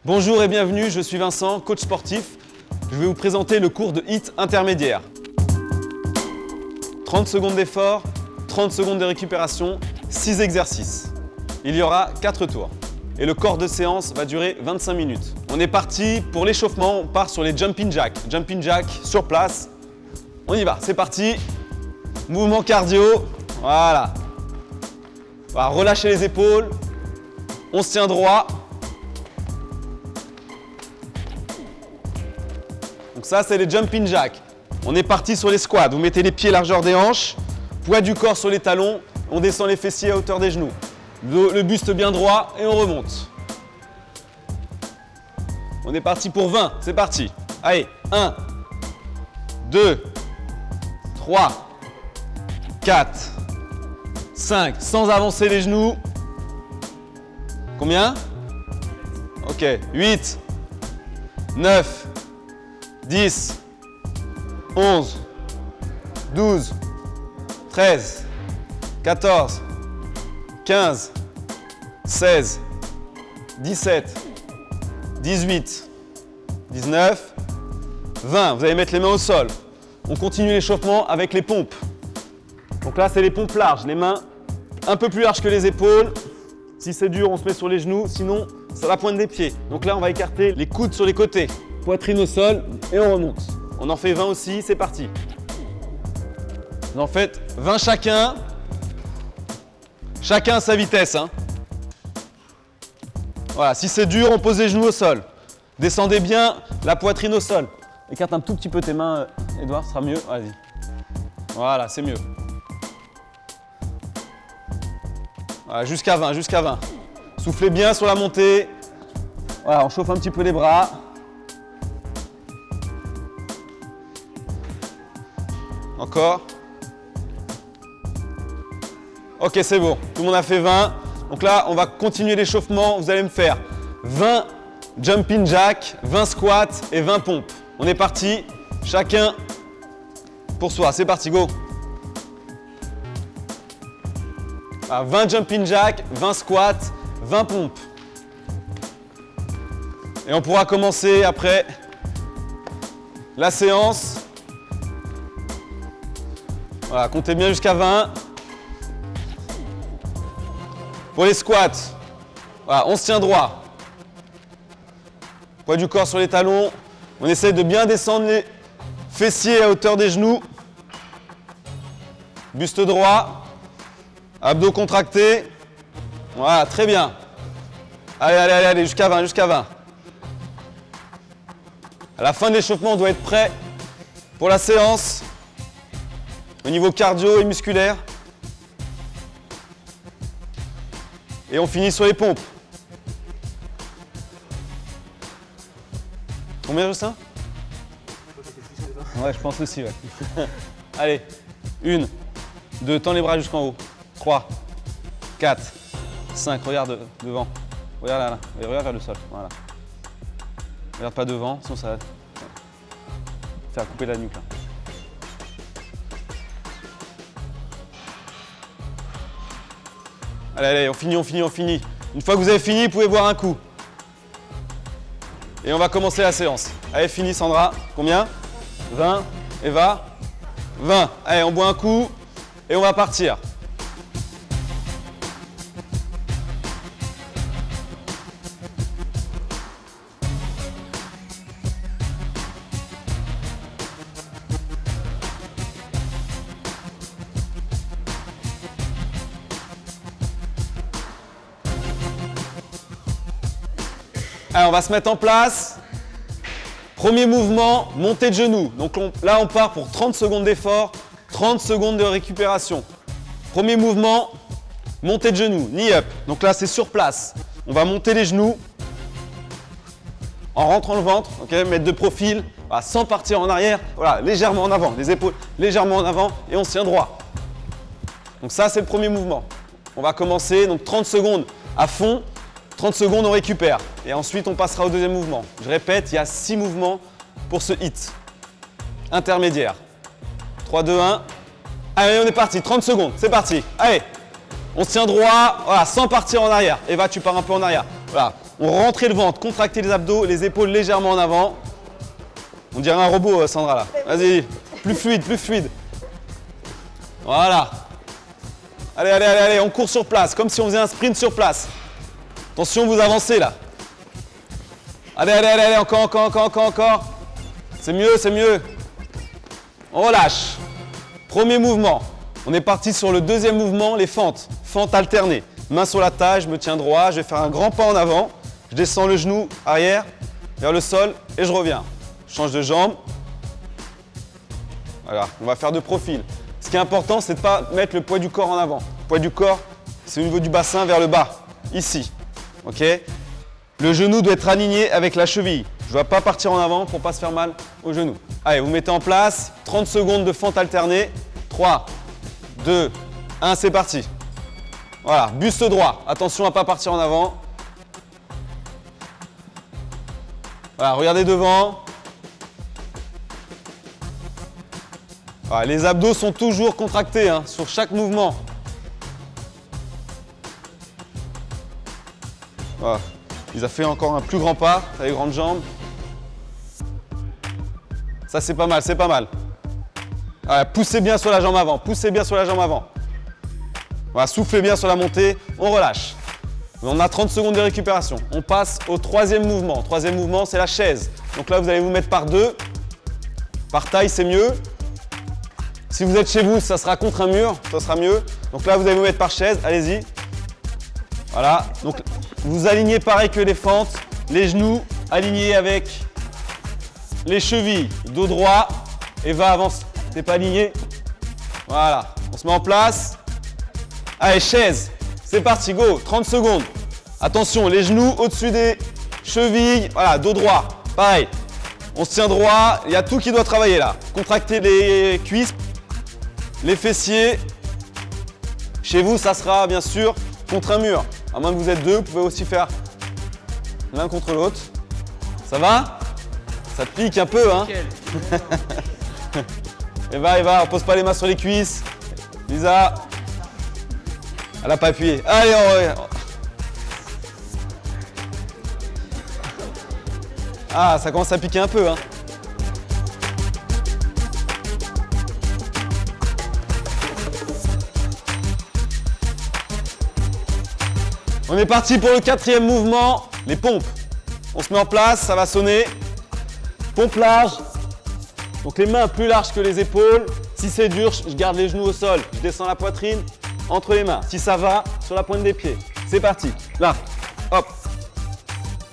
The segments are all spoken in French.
Bonjour et bienvenue, je suis Vincent, coach sportif. Je vais vous présenter le cours de HIIT intermédiaire. 30 secondes d'effort, 30 secondes de récupération, 6 exercices. Il y aura 4 tours. Et le corps de séance va durer 25 minutes. On est parti pour l'échauffement, on part sur les jumping jacks. Jumping jack sur place. On y va, c'est parti. Mouvement cardio, voilà. On va relâcher les épaules. On se tient droit. Donc ça, c'est les jumping jacks. On est parti sur les squats. Vous mettez les pieds largeur des hanches, poids du corps sur les talons. On descend les fessiers à hauteur des genoux. Le buste bien droit et on remonte. On est parti pour 20. C'est parti. Allez, 1, 2, 3, 4, 5. Sans avancer les genoux. Combien? Ok. 8, 9, 10, 11, 12, 13, 14, 15, 16, 17, 18, 19, 20. Vous allez mettre les mains au sol. On continue l'échauffement avec les pompes. Donc là, c'est les pompes larges. Les mains un peu plus larges que les épaules. Si c'est dur, on se met sur les genoux. Sinon, c'est la pointe des pieds. Donc là, on va écarter les coudes sur les côtés. Poitrine au sol et on remonte. On en fait 20 aussi. C'est parti. Vous en faites 20 chacun. Chacun à sa vitesse. Hein. Voilà, si c'est dur, on pose les genoux au sol. Descendez bien la poitrine au sol. Écarte un tout petit peu tes mains, Edouard, ce sera mieux. Vas-y. Voilà, c'est mieux. Voilà, jusqu'à 20, jusqu'à 20. Soufflez bien sur la montée. Voilà, on chauffe un petit peu les bras. Encore. Ok, c'est bon. Tout le monde a fait 20. Donc là, on va continuer l'échauffement. Vous allez me faire 20 jumping jack, 20 squats et 20 pompes. On est parti. Chacun pour soi. C'est parti, go. 20 jumping jack, 20 squats, 20 pompes. Et on pourra commencer après la séance. Voilà, comptez bien jusqu'à 20. Pour les squats, voilà, on se tient droit. Poids du corps sur les talons. On essaie de bien descendre les fessiers à hauteur des genoux. Buste droit. Abdos contractés. Voilà, très bien. Allez, allez, allez, allez, jusqu'à 20, jusqu'à 20. À la fin de l'échauffement, on doit être prêt pour la séance. Au niveau cardio et musculaire. Et on finit sur les pompes. Combien, Justin? Ouais, je pense aussi, ouais. Allez, 1, 2, tends les bras jusqu'en haut. 3, 4, 5, regarde devant. Regarde là, là. Et regarde vers le sol. Voilà. Regarde pas devant, sinon ça va faire couper la nuque là. Allez, allez, on finit, on finit, on finit. Une fois que vous avez fini, vous pouvez boire un coup. Et on va commencer la séance. Allez, fini Sandra. Combien? 20. Eva? 20. Allez, on boit un coup et on va partir. Allez, on va se mettre en place. Premier mouvement, montée de genoux. Donc là, on part pour 30 secondes d'effort, 30 secondes de récupération. Premier mouvement, montée de genoux, knee up. Donc là, c'est sur place. On va monter les genoux en rentrant le ventre, okay, mettre de profil, voilà, sans partir en arrière. Voilà, légèrement en avant, les épaules légèrement en avant et on se tient droit. Donc ça, c'est le premier mouvement. On va commencer, donc 30 secondes à fond. 30 secondes, on récupère. Et ensuite, on passera au deuxième mouvement. Je répète, il y a 6 mouvements pour ce HIIT intermédiaire. 3, 2, 1. Allez, on est parti. 30 secondes. C'est parti. Allez, on se tient droit, voilà, sans partir en arrière. Eva, tu pars un peu en arrière. Voilà, On rentrait le ventre, contractez les abdos, les épaules légèrement en avant. On dirait un robot, Sandra, là. Vas-y, plus fluide, plus fluide. Voilà. Allez, allez, allez, allez, on court sur place, comme si on faisait un sprint sur place. Attention, vous avancez, là. Allez, allez, allez, allez, encore, encore, encore, encore, encore. C'est mieux, c'est mieux. On relâche. Premier mouvement. On est parti sur le deuxième mouvement, les fentes. Fentes alternées. Main sur la taille, je me tiens droit, je vais faire un grand pas en avant. Je descends le genou arrière, vers le sol et je reviens. Je change de jambe. Voilà, on va faire de profil. Ce qui est important, c'est de ne pas mettre le poids du corps en avant. Le poids du corps, c'est au niveau du bassin vers le bas, ici. Ok? Le genou doit être aligné avec la cheville. Je ne dois pas partir en avant pour ne pas se faire mal au genou. Allez, vous mettez en place 30 secondes de fente alternée. 3, 2, 1, c'est parti. Voilà, buste droit. Attention à ne pas partir en avant. Voilà, regardez devant. Voilà, les abdos sont toujours contractés hein, sur chaque mouvement. Voilà. Il a fait encore un plus grand pas, les grandes jambes. Ça, c'est pas mal, c'est pas mal. Voilà, poussez bien sur la jambe avant, poussez bien sur la jambe avant. Voilà, soufflez bien sur la montée, on relâche. On a 30 secondes de récupération. On passe au troisième mouvement. Troisième mouvement, c'est la chaise. Donc là, vous allez vous mettre par deux. Par taille, c'est mieux. Si vous êtes chez vous, ça sera contre un mur, ça sera mieux. Donc là, vous allez vous mettre par chaise, allez-y. Voilà, donc vous alignez pareil que les fentes, les genoux alignés avec les chevilles, dos droit et va avance. T'es pas aligné. Voilà, on se met en place. Allez, chaise, c'est parti, go, 30 secondes. Attention, les genoux au-dessus des chevilles, voilà, dos droit, pareil. On se tient droit, il y a tout qui doit travailler là. Contractez les cuisses, les fessiers. Chez vous, ça sera bien sûr contre un mur. À moins que vous êtes deux, vous pouvez aussi faire l'un contre l'autre. Ça va? Ça te pique un peu, hein? Et va, on pose pas les mains sur les cuisses. Lisa. Elle n'a pas appuyé. Allez, on revient. Ah, ça commence à piquer un peu, hein? On est parti pour le quatrième mouvement, les pompes. On se met en place, ça va sonner. Pompe large. Donc les mains plus larges que les épaules. Si c'est dur, je garde les genoux au sol. Je descends la poitrine entre les mains. Si ça va, sur la pointe des pieds. C'est parti. Là, hop.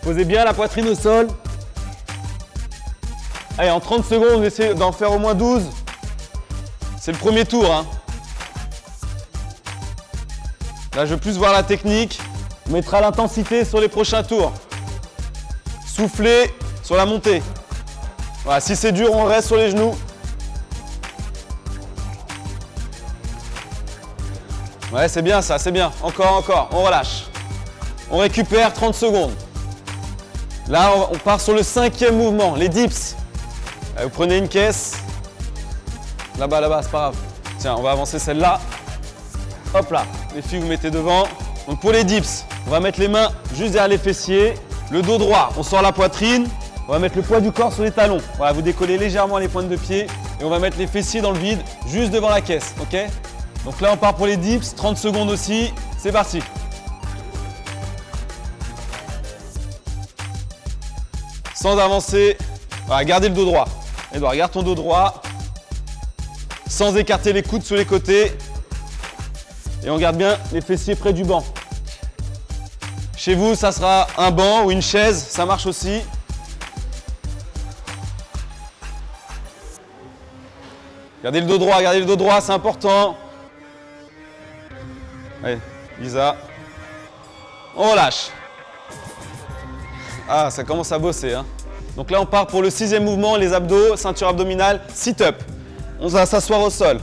Posez bien la poitrine au sol. Allez, en 30 secondes, on essaie d'en faire au moins 12. C'est le premier tour, hein. Là, je veux plus voir la technique. On mettra l'intensité sur les prochains tours. Soufflez sur la montée. Voilà, si c'est dur, on reste sur les genoux. Ouais, c'est bien ça, c'est bien. Encore, encore, on relâche. On récupère 30 secondes. Là, on part sur le cinquième mouvement, les dips. Vous prenez une caisse. Là-bas, là-bas, c'est pas grave. Tiens, on va avancer celle-là. Hop là, les filles, vous mettez devant. Donc pour les dips, on va mettre les mains juste derrière les fessiers. Le dos droit, on sort la poitrine. On va mettre le poids du corps sur les talons. Voilà, vous décollez légèrement les pointes de pied. Et on va mettre les fessiers dans le vide, juste devant la caisse. Ok? Donc là, on part pour les dips. 30 secondes aussi. C'est parti. Sans avancer. Voilà, gardez le dos droit. Edouard, garde ton dos droit. Sans écarter les coudes sur les côtés. Et on garde bien les fessiers près du banc. Chez vous, ça sera un banc ou une chaise, ça marche aussi. Gardez le dos droit, c'est important. Allez, Lisa. On relâche. Ah, ça commence à bosser, hein. Donc là, on part pour le sixième mouvement, les abdos, ceinture abdominale, sit-up. On va s'asseoir au sol.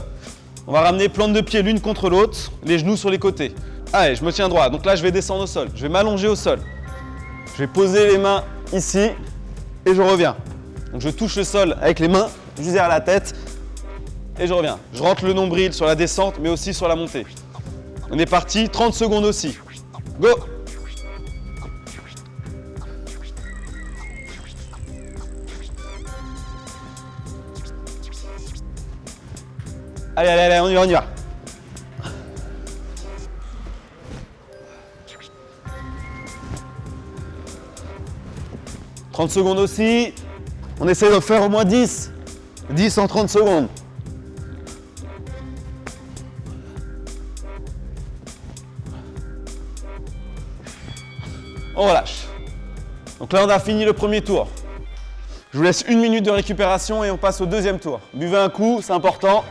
On va ramener plante de pied l'une contre l'autre, les genoux sur les côtés. Allez, je me tiens droit. Donc là, je vais descendre au sol. Je vais m'allonger au sol. Je vais poser les mains ici et je reviens. Donc je touche le sol avec les mains, juste derrière la tête et je reviens. Je rentre le nombril sur la descente, mais aussi sur la montée. On est parti, 30 secondes aussi. Go! Allez, allez, allez, on y va, on y va. « 30 secondes aussi. On essaie de faire au moins 10. 10 en 30 secondes. On relâche. Donc là, on a fini le premier tour. Je vous laisse 1 minute de récupération et on passe au deuxième tour. Buvez un coup, c'est important.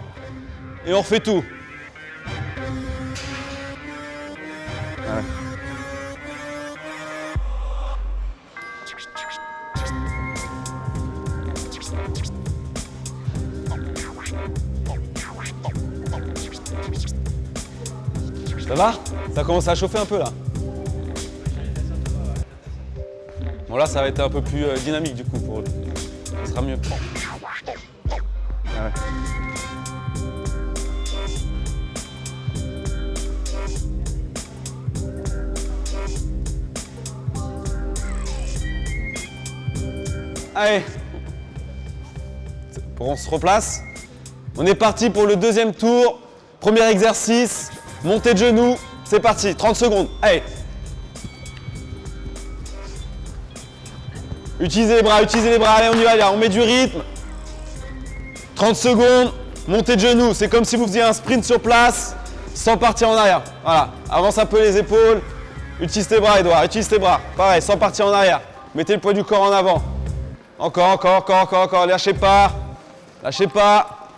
Et on refait tout. Ouais. Ça va? Ça commence à chauffer un peu là. Bon là ça va être un peu plus dynamique du coup pour eux. Ça sera mieux. Ah ouais. Allez, on se replace. On est parti pour le deuxième tour. Premier exercice, montée de genoux. C'est parti, 30 secondes. Allez. Utilisez les bras, allez on y va, on met du rythme. 30 secondes, montée de genoux. C'est comme si vous faisiez un sprint sur place sans partir en arrière. Voilà, avance un peu les épaules. Utilise tes bras Edouard, utilise tes bras. Pareil, sans partir en arrière. Mettez le poids du corps en avant. Encore, lâchez pas. Lâchez pas.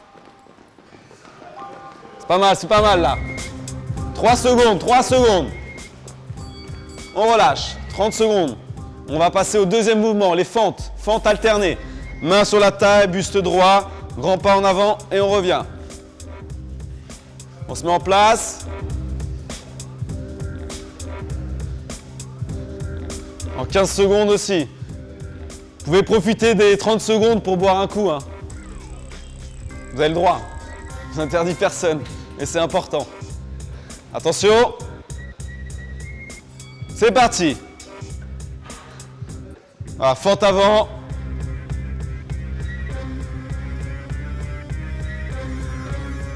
C'est pas mal là. 3 secondes. On relâche, 30 secondes. On va passer au deuxième mouvement, les fentes. Fentes alternées. Main sur la taille, buste droit, grand pas en avant et on revient. On se met en place. En 15 secondes aussi. Vous pouvez profiter des 30 secondes pour boire un coup. Hein. Vous avez le droit. Je n'interdis personne. Et c'est important. Attention. C'est parti. Voilà, fente avant.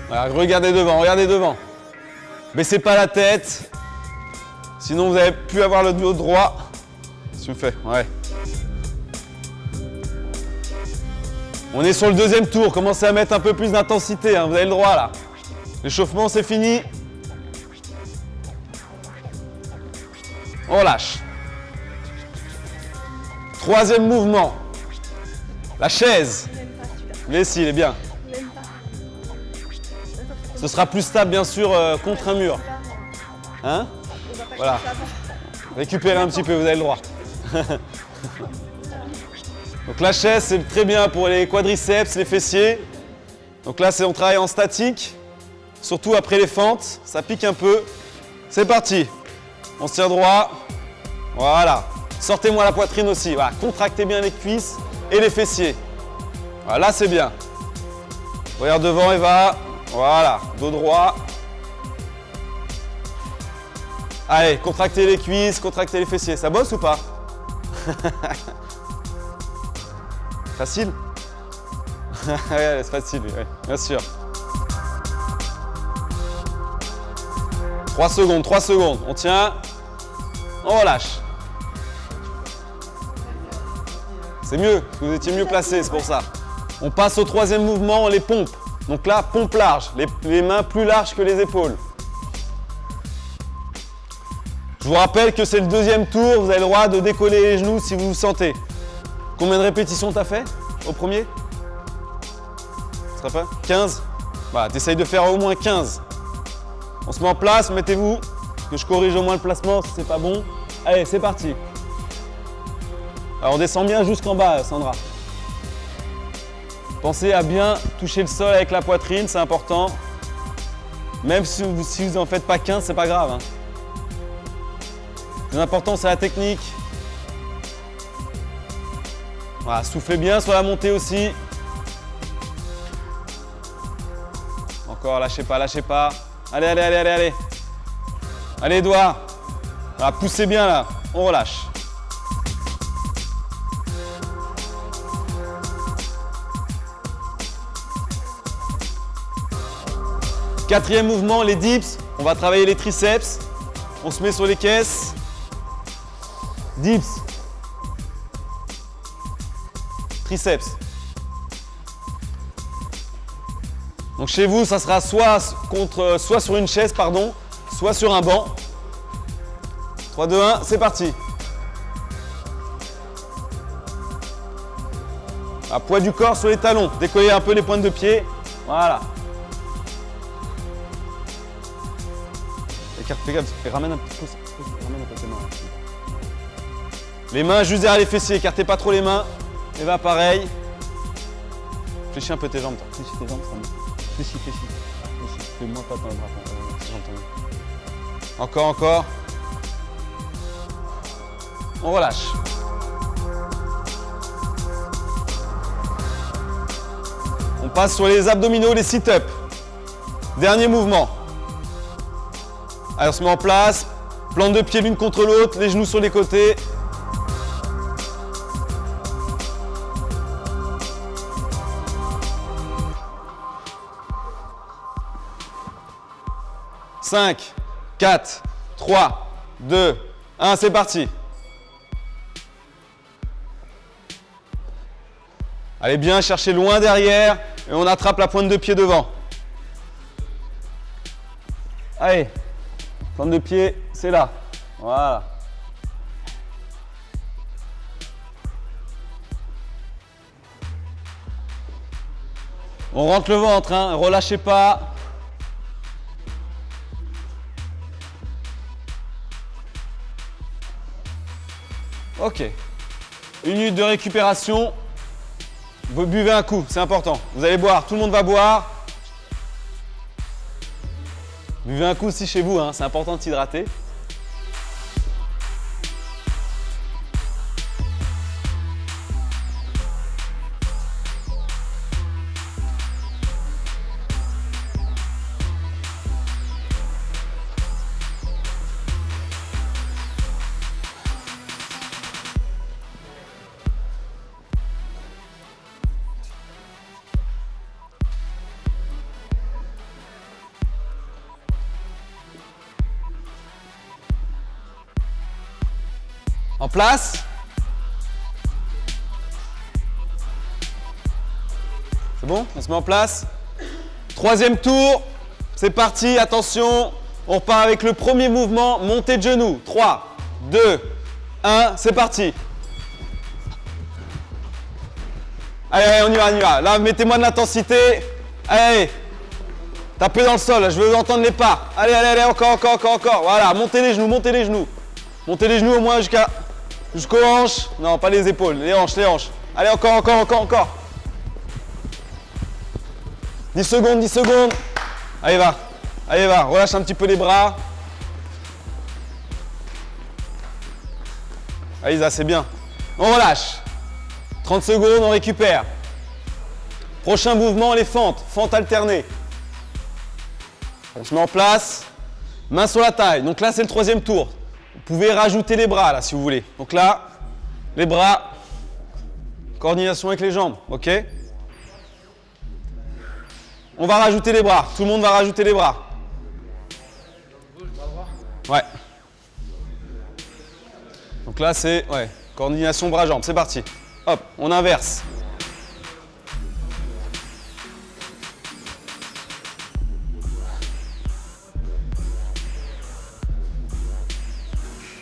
Voilà, regardez devant. Baissez pas la tête. Sinon vous avez pu avoir le dos droit. Si vous faites, ouais. On est sur le deuxième tour. Commencez à mettre un peu plus d'intensité. Hein. Vous avez le droit là. L'échauffement, c'est fini. On lâche. Troisième mouvement. La chaise. Mais si, il est bien. Ce sera plus stable, bien sûr, contre un mur. Hein? Voilà. Récupérez un petit peu, vous avez le droit. Donc la chaise, c'est très bien pour les quadriceps, les fessiers. Donc là, on travaille en statique. Surtout après les fentes, ça pique un peu. C'est parti. On se tient droit. Voilà. Sortez-moi la poitrine aussi. Voilà. Contractez bien les cuisses et les fessiers. Voilà, là c'est bien. Regarde devant Eva. Voilà. Dos droit. Allez, contractez les cuisses, contractez les fessiers. Ça bosse ou pas? Facile? Ouais, c'est facile, ouais, bien sûr. 3 secondes. On tient. On relâche. C'est mieux, vous étiez mieux placé, c'est pour ça. On passe au troisième mouvement, les pompes. Donc là, pompe large, les mains plus larges que les épaules. Je vous rappelle que c'est le deuxième tour, vous avez le droit de décoller les genoux si vous vous sentez. Combien de répétitions t'as fait au premier? Tu serais pas 15? Voilà, t'essayes de faire au moins 15. On se met en place, mettez-vous, que je corrige au moins le placement si c'est pas bon. Allez, c'est parti. Alors on descend bien jusqu'en bas, Sandra. Pensez à bien toucher le sol avec la poitrine, c'est important. Même si vous n'en faites pas 15, c'est pas grave. Hein. Le plus important, c'est la technique. Voilà, soufflez bien sur la montée aussi. Encore, lâchez pas. Allez. Allez, Edouard. Voilà, poussez bien là. On relâche. 4e mouvement, les dips. On va travailler les triceps. On se met sur les caisses. Dips. Triceps. Donc chez vous, ça sera soit sur une chaise, pardon, soit sur un banc. 3, 2, 1, c'est parti. Poids du corps sur les talons. Décollez un peu les pointes de pied. Voilà. Écarte, fais gaffe, et ramène un peu tes mains. Les mains juste derrière les fessiers, écartez pas trop les mains. Et va pareil. Fléchis un peu tes jambes, toi. Fléchis tes jambes, ça me... Fléchis. Fais-moi pas ton bras. Encore. On relâche. On passe sur les abdominaux, les sit-ups. Dernier mouvement. Allez, on se met en place. Plante de pied l'une contre l'autre, les genoux sur les côtés. « 5, 4, 3, 2, 1, c'est parti. Allez bien chercher loin derrière et on attrape la pointe de pied devant. Allez, pointe de pied, c'est là. Voilà. On rentre le ventre, hein, relâchez pas. Ok. 1 minute de récupération. Vous buvez un coup, c'est important. Vous allez boire, tout le monde va boire. Buvez un coup aussi chez vous, hein, c'est important de s'hydrater. En place. C'est bon? On se met en place. 3e tour. C'est parti. Attention. On repart avec le premier mouvement. Montée de genoux. 3, 2, 1. C'est parti. Allez, on y va. Là, mettez-moi de l'intensité. Allez. Tapez dans le sol. Là, je veux entendre les pas. Allez. Encore. Voilà. Montez les genoux. Montez les genoux au moins jusqu'aux hanches. Non, pas les épaules, les hanches. Allez, encore. 10 secondes. Allez, va. Relâche un petit peu les bras. Allez, Isa, c'est bien. On relâche. 30 secondes, on récupère. Prochain mouvement, les fentes. Fentes alternées. On se met en place. Main sur la taille. Donc là, c'est le 3e tour. Vous pouvez rajouter les bras là si vous voulez. Donc là, les bras, coordination avec les jambes, ok? On va rajouter les bras. Tout le monde va rajouter les bras. Ouais. Donc là, c'est coordination bras-jambes. C'est parti. Hop, on inverse.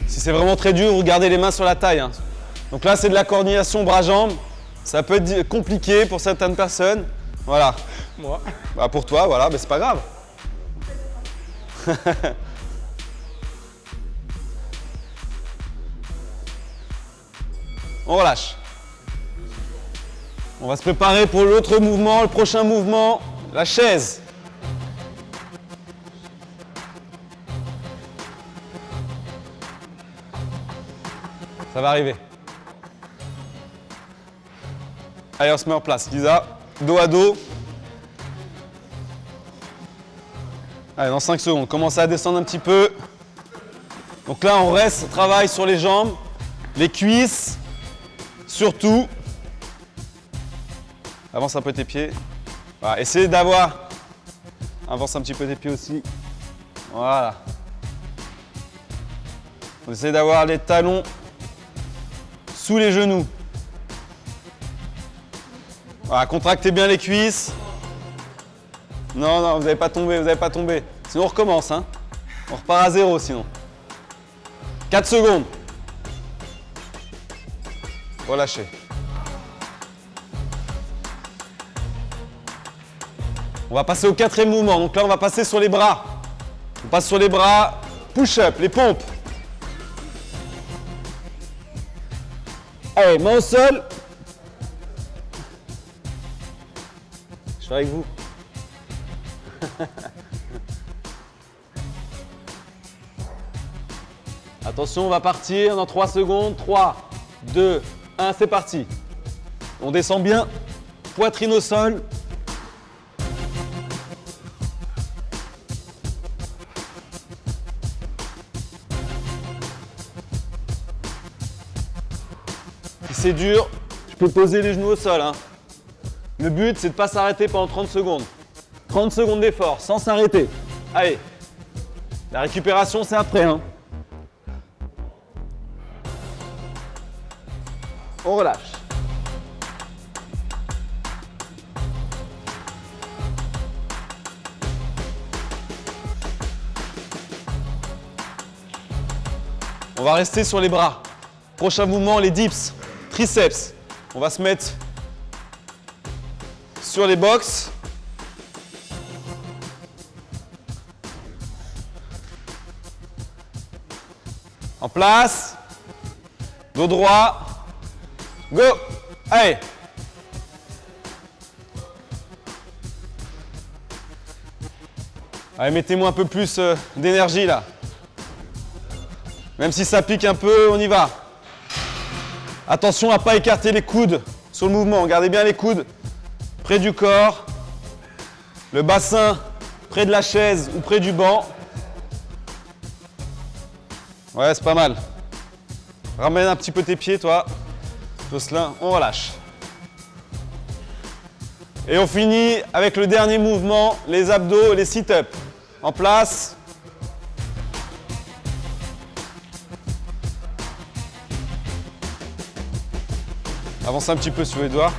Si c'est vraiment très dur, vous gardez les mains sur la taille. Hein. Donc là, c'est de la coordination bras-jambes. Ça peut être compliqué pour certaines personnes. Voilà. Moi. Bah pour toi, voilà, mais c'est pas grave. On relâche. On va se préparer pour l'autre mouvement, le prochain mouvement, la chaise. Ça va arriver. Allez, on se met en place. Lisa, dos à dos. Allez, dans 5 secondes, commencez à descendre un petit peu. Donc là, on reste, travaille sur les jambes, les cuisses, surtout. Avance un peu tes pieds. Voilà, essayez d'avoir Avance un petit peu tes pieds aussi. Voilà. On essaie d'avoir les talons sous les genoux. Voilà, contractez bien les cuisses. Non, non, vous n'allez pas tomber, vous n'allez pas tomber. Sinon on recommence, hein. On repart à 0 sinon. 4 secondes. Relâchez. On va passer au 4e mouvement. Donc là, on va passer sur les bras. On passe sur les bras. Push-up, les pompes. Allez, main au sol. Je suis avec vous. Attention, on va partir dans 3 secondes. 3, 2, 1, c'est parti. On descend bien. Poitrine au sol. Si c'est dur, je peux poser les genoux au sol, hein. Le but, c'est de ne pas s'arrêter pendant 30 secondes. 30 secondes d'effort, sans s'arrêter. Allez. La récupération, c'est après, hein. On relâche. On va rester sur les bras. Prochain mouvement, les dips, triceps. On va se mettre sur les box. En place. Dos droit. Go! Allez! Allez, mettez-moi un peu plus d'énergie là. Même si ça pique un peu, on y va. Attention à ne pas écarter les coudes sur le mouvement. Gardez bien les coudes près du corps. Le bassin près de la chaise ou près du banc. Ouais, c'est pas mal. Ramène un petit peu tes pieds, toi. Jocelyn, on relâche. Et on finit avec le dernier mouvement, les abdos et les sit-ups. En place. Avance un petit peu sur les doigts.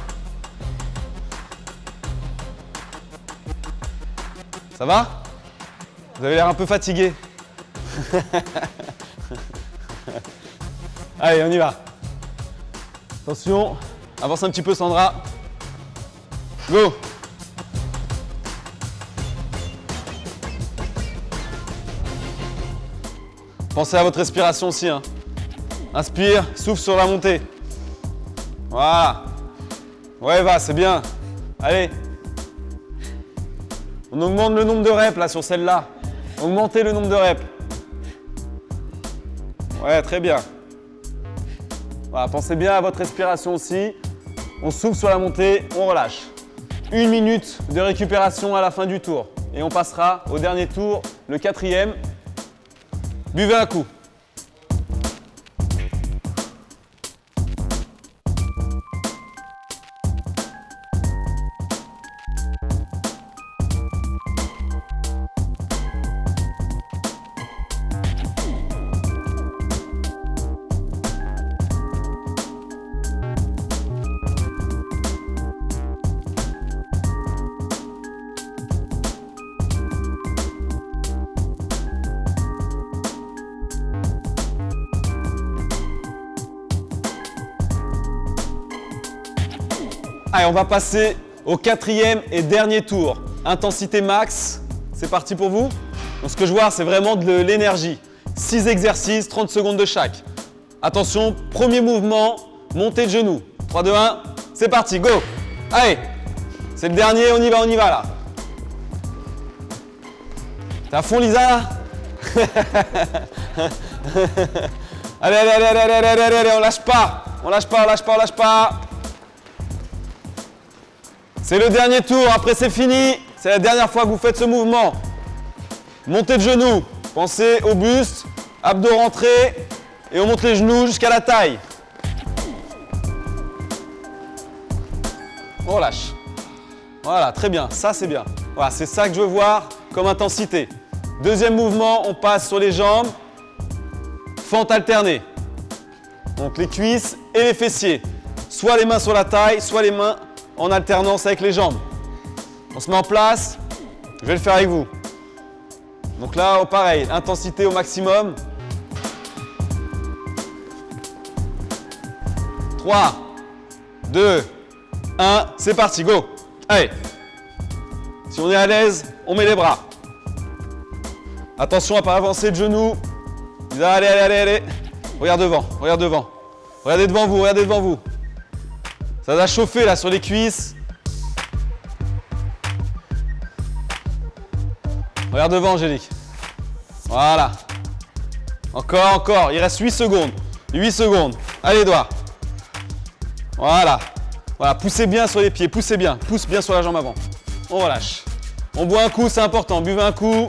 Ça va? Vous avez l'air un peu fatigué. Allez, on y va. Attention, avance un petit peu Sandra. Go! Pensez à votre respiration aussi, hein. Inspire, souffle sur la montée. Voilà. Ouais, va, c'est bien. Allez. On augmente le nombre de reps là sur celle-là. Augmentez le nombre de reps. Ouais, très bien. Voilà, pensez bien à votre respiration aussi. On souffle sur la montée, on relâche. 1 minute de récupération à la fin du tour. Et on passera au dernier tour, le 4e. Buvez un coup. Allez, on va passer au 4e et dernier tour. Intensité max, c'est parti pour vous. Donc ce que je vois, c'est vraiment de l'énergie. 6 exercices, 30 secondes de chaque. Attention, premier mouvement, montée de genoux. 3, 2, 1, c'est parti, go! Allez, c'est le dernier, on y va là. T'es à fond Lisa là? Allez, on lâche pas. On lâche pas. C'est le dernier tour, après c'est fini. C'est la dernière fois que vous faites ce mouvement. Montée de genoux, pensez au buste, abdos rentrés et on monte les genoux jusqu'à la taille. On relâche. Voilà, très bien, ça c'est bien. Voilà, c'est ça que je veux voir comme intensité. Deuxième mouvement, on passe sur les jambes. Fente alternée. Donc les cuisses et les fessiers. Soit les mains sur la taille, soit les mains en alternance avec les jambes. On se met en place. Je vais le faire avec vous. Donc là, pareil, intensité au maximum. 3, 2, 1, c'est parti, go. Allez. Si on est à l'aise, on met les bras. Attention à ne pas avancer de genoux. Allez, allez, allez, allez. Regarde devant, regarde devant. Regardez devant vous, regardez devant vous. Ça va chauffer là sur les cuisses. Regarde devant, Angélique. Voilà. Encore, encore. Il reste 8 secondes. 8 secondes. Allez, doigts. Voilà. Voilà. Poussez bien sur les pieds. Poussez bien. Pousse bien sur la jambe avant. On relâche. On boit un coup, c'est important. Buvez un coup.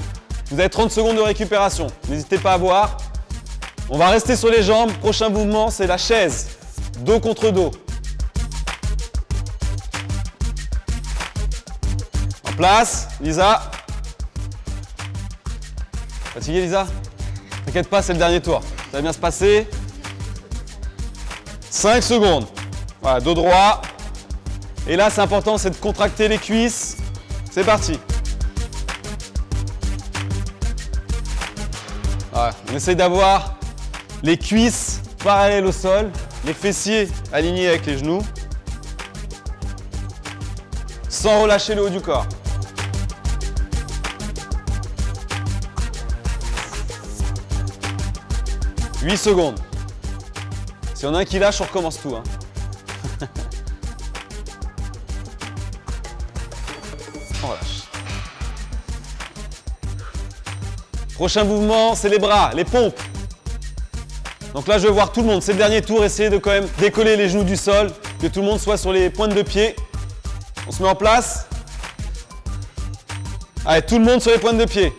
Vous avez 30 secondes de récupération. N'hésitez pas à boire. On va rester sur les jambes. Prochain mouvement, c'est la chaise. Dos contre dos. En place. Lisa. Fatiguée, Lisa? T'inquiète pas, c'est le dernier tour. Ça va bien se passer. 5 secondes. Voilà, dos droit. Et là, c'est important, c'est de contracter les cuisses. C'est parti. Voilà, on essaye d'avoir les cuisses parallèles au sol, les fessiers alignés avec les genoux, sans relâcher le haut du corps. 8 secondes. Si on a un qui lâche, on recommence tout. Hein. On relâche. Prochain mouvement, c'est les bras, les pompes. Donc là, je vais voir tout le monde. C'est le dernier tour. Essayez de quand même décoller les genoux du sol, que tout le monde soit sur les pointes de pied. On se met en place. Allez, tout le monde sur les pointes de pied.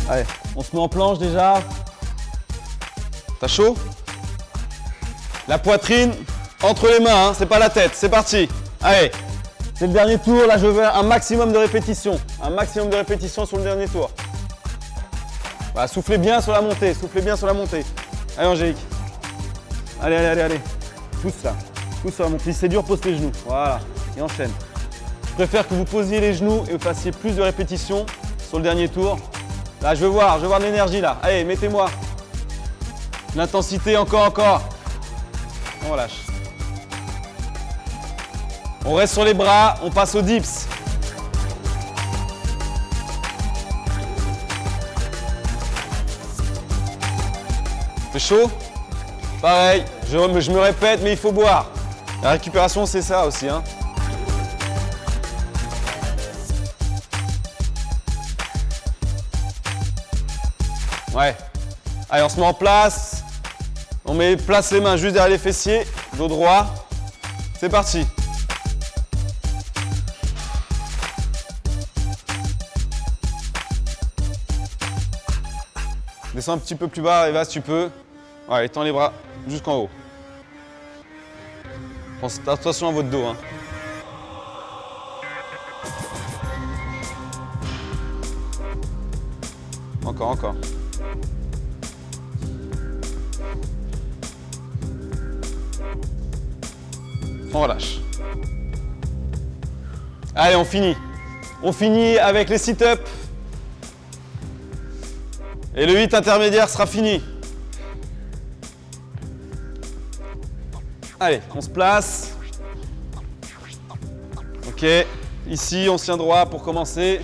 Allez, on se met en planche déjà. T'as chaud? La poitrine entre les mains, hein, c'est pas la tête. C'est parti. Allez, c'est le dernier tour. Là, je veux un maximum de répétitions. Un maximum de répétitions sur le dernier tour. Voilà, soufflez bien sur la montée. Soufflez bien sur la montée. Allez, Angélique. Allez, allez, allez, allez. Pousse là. Pousse sur la montée. Si c'est dur, pose tes genoux. Voilà. Et enchaîne. Je préfère que vous posiez les genoux et vous fassiez plus de répétitions sur le dernier tour. Là, je veux voir de l'énergie là. Allez, mettez-moi. L'intensité, encore, encore. On relâche. On reste sur les bras, on passe aux dips. C'est chaud? Pareil, je me répète, mais il faut boire. La récupération, c'est ça aussi. Hein. Ouais. Allez, on se met en place. On place les mains juste derrière les fessiers, dos droit. C'est parti. Descends un petit peu plus bas, Eva, si tu peux. Ouais, étends les bras jusqu'en haut. Attention à votre dos. Hein. Encore, encore. On relâche. Allez, on finit. On finit avec les sit-ups. Et le 8 intermédiaire sera fini. Allez, on se place. Ok, ici on se tient droit pour commencer.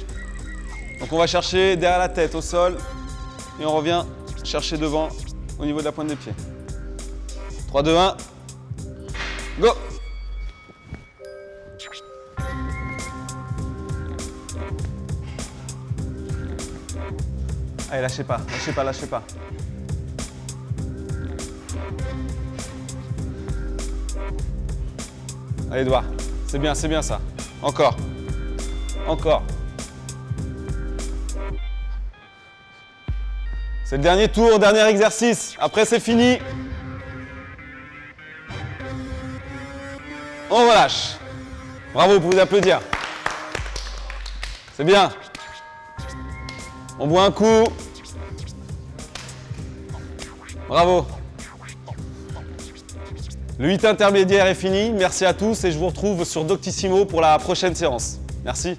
Donc on va chercher derrière la tête au sol. Et on revient chercher devant au niveau de la pointe des pieds. 3, 2, 1. Go! Allez, lâchez pas, lâchez pas, lâchez pas. Allez, doigts. C'est bien ça. Encore. Encore. C'est le dernier tour, dernier exercice. Après, c'est fini. On relâche. Bravo, vous pouvez applaudir. C'est bien. On boit un coup. Bravo. Le 8 intermédiaire est fini. Merci à tous et je vous retrouve sur Doctissimo pour la prochaine séance. Merci.